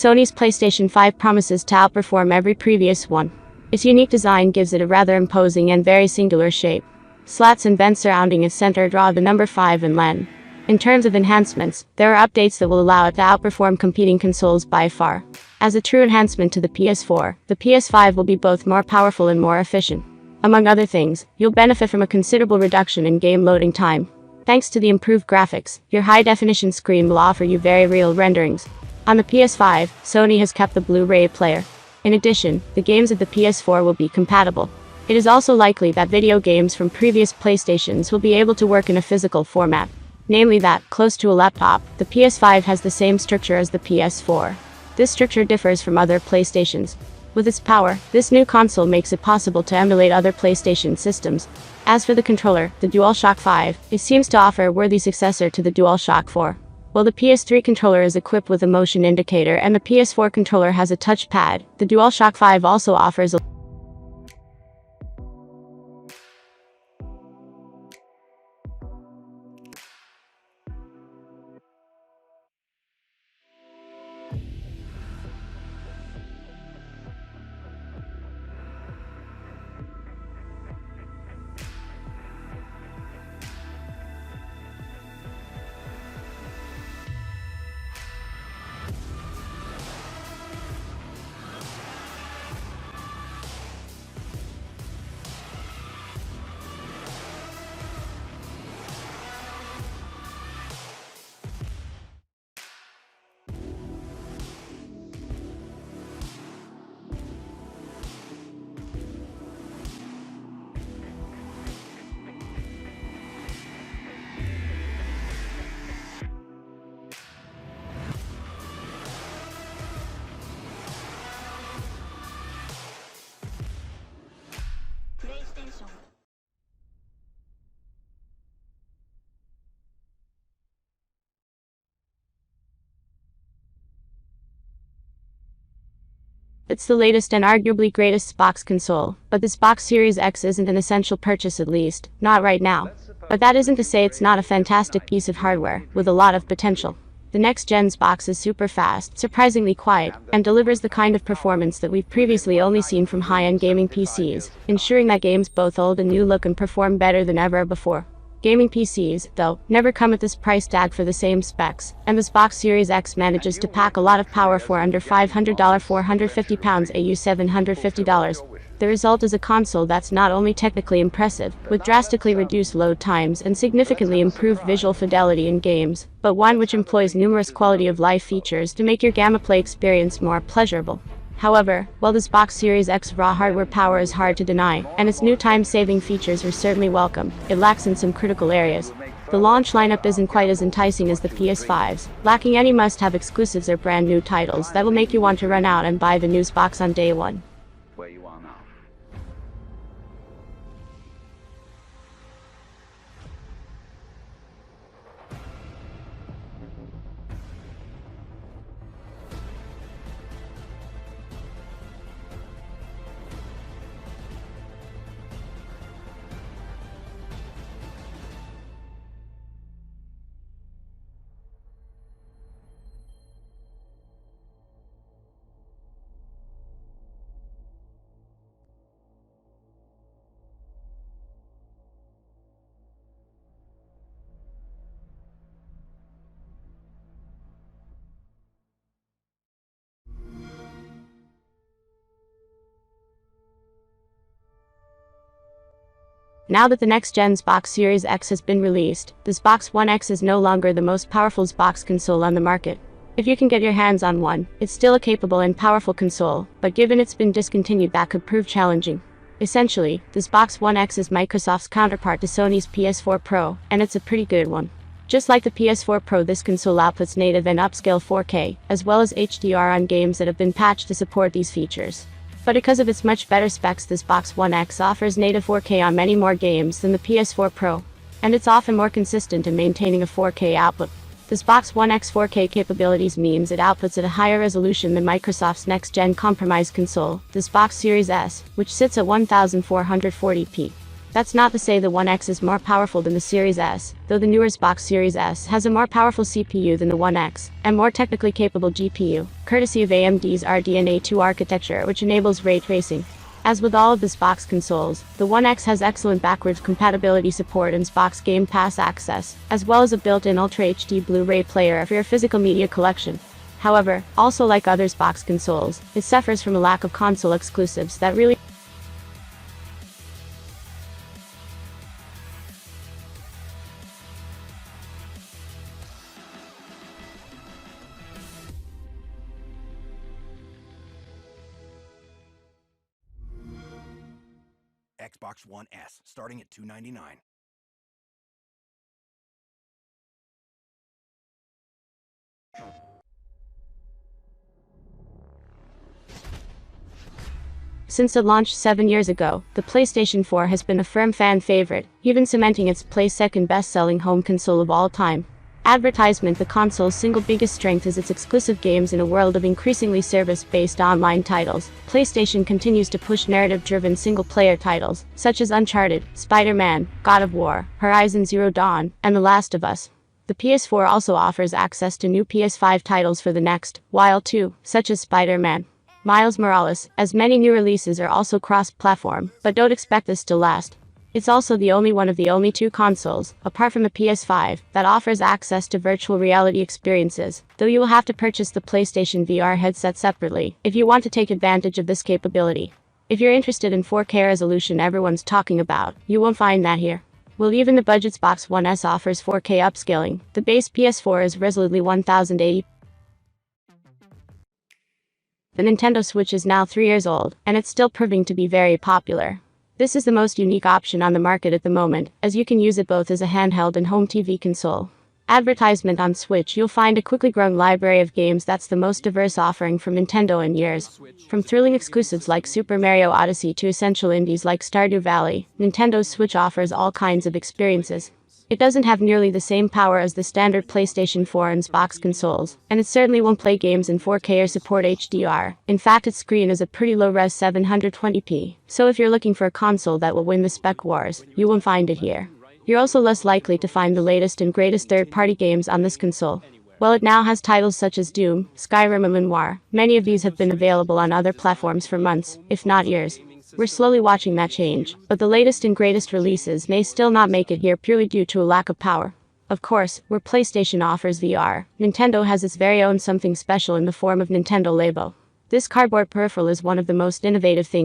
Sony's PlayStation 5 promises to outperform every previous one. Its unique design gives it a rather imposing and very singular shape. Slats and vents surrounding its center draw the number 5 in Latin. In terms of enhancements, there are updates that will allow it to outperform competing consoles by far. As a true enhancement to the PS4, the PS5 will be both more powerful and more efficient. Among other things, you'll benefit from a considerable reduction in game loading time. Thanks to the improved graphics, your high-definition screen will offer you very real renderings. On the PS5, Sony has kept the Blu-ray player. In addition, the games of the PS4 will be compatible. It is also likely that video games from previous PlayStations will be able to work in a physical format. Namely that, close to a laptop, the PS5 has the same structure as the PS4. This structure differs from other PlayStations. With its power, this new console makes it possible to emulate other PlayStation systems. As for the controller, the DualShock 5, it seems to offer a worthy successor to the DualShock 4. While the PS3 controller is equipped with a motion indicator and the PS4 controller has a touchpad, the DualShock 5 also offers a It's the latest and arguably greatest Xbox console, but this Xbox Series X isn't an essential purchase, at least, not right now. But that isn't to say it's not a fantastic piece of hardware, with a lot of potential. The next-gen Xbox is super fast, surprisingly quiet, and delivers the kind of performance that we've previously only seen from high-end gaming PCs, ensuring that games both old and new look and perform better than ever before. Gaming PCs, though, never come at this price tag for the same specs, and the Xbox Series X manages to pack a lot of power for under $500 £450 AU $750. The result is a console that's not only technically impressive, with drastically reduced load times and significantly improved visual fidelity in games, but one which employs numerous quality-of-life features to make your gameplay experience more pleasurable. However, while the Xbox Series X raw hardware power is hard to deny, and its new time-saving features are certainly welcome, it lacks in some critical areas. The launch lineup isn't quite as enticing as the PS5's, lacking any must-have exclusives or brand-new titles that will make you want to run out and buy the new Xbox on day one. Now that the next-gen Xbox Series X has been released, the Xbox One X is no longer the most powerful Xbox console on the market. If you can get your hands on one, it's still a capable and powerful console, but given it's been discontinued, that could prove challenging. Essentially, the Xbox One X is Microsoft's counterpart to Sony's PS4 Pro, and it's a pretty good one. Just like the PS4 Pro, this console outputs native and upscale 4K, as well as HDR on games that have been patched to support these features. But because of its much better specs, the Xbox One X offers native 4K on many more games than the PS4 Pro, and it's often more consistent in maintaining a 4K output. The Xbox One X 4K capabilities means it outputs at a higher resolution than Microsoft's next-gen compromise console, the Xbox Series S, which sits at 1440p. That's not to say the One X is more powerful than the Series S, though the newer Xbox Series S has a more powerful CPU than the One X, and more technically capable GPU, courtesy of AMD's RDNA 2 architecture, which enables ray tracing. As with all of the Xbox consoles, the One X has excellent backwards compatibility support and Xbox Game Pass access, as well as a built-in Ultra HD Blu-ray player for your physical media collection. However, also like other Xbox consoles, it suffers from a lack of console exclusives that really Xbox One S, starting at $299. Since it launched 7 years ago, the PlayStation 4 has been a firm fan favorite, even cementing its place second best-selling home console of all time. Advertisement: the console's single biggest strength is its exclusive games in a world of increasingly service-based online titles. PlayStation continues to push narrative-driven single-player titles, such as Uncharted, Spider-Man, God of War, Horizon Zero Dawn, and The Last of Us. The PS4 also offers access to new PS5 titles for the next while too, such as Spider-Man Miles Morales, as many new releases are also cross-platform, but don't expect this to last. It's also the only one of the only two consoles, apart from the PS5, that offers access to virtual reality experiences, though you will have to purchase the PlayStation VR headset separately if you want to take advantage of this capability. If you're interested in 4K resolution everyone's talking about, you won't find that here. Well, even the budget Xbox One S offers 4K upscaling. The base PS4 is resolutely 1080p. The Nintendo Switch is now 3 years old, and it's still proving to be very popular. This is the most unique option on the market at the moment, as you can use it both as a handheld and home TV console. Advertisement: on Switch you'll find a quickly growing library of games that's the most diverse offering from Nintendo in years. From thrilling exclusives like Super Mario Odyssey to essential indies like Stardew Valley, Nintendo's Switch offers all kinds of experiences. It doesn't have nearly the same power as the standard PlayStation 4 and Xbox consoles, and it certainly won't play games in 4K or support HDR. In fact, its screen is a pretty low-res 720p, so if you're looking for a console that will win the spec wars, you won't find it here. You're also less likely to find the latest and greatest third-party games on this console. While it now has titles such as Doom, Skyrim and Lenoir, many of these have been available on other platforms for months, if not years. We're slowly watching that change, but the latest and greatest releases may still not make it here purely due to a lack of power. Of course, where PlayStation offers VR, Nintendo has its very own something special in the form of Nintendo Labo. This cardboard peripheral is one of the most innovative things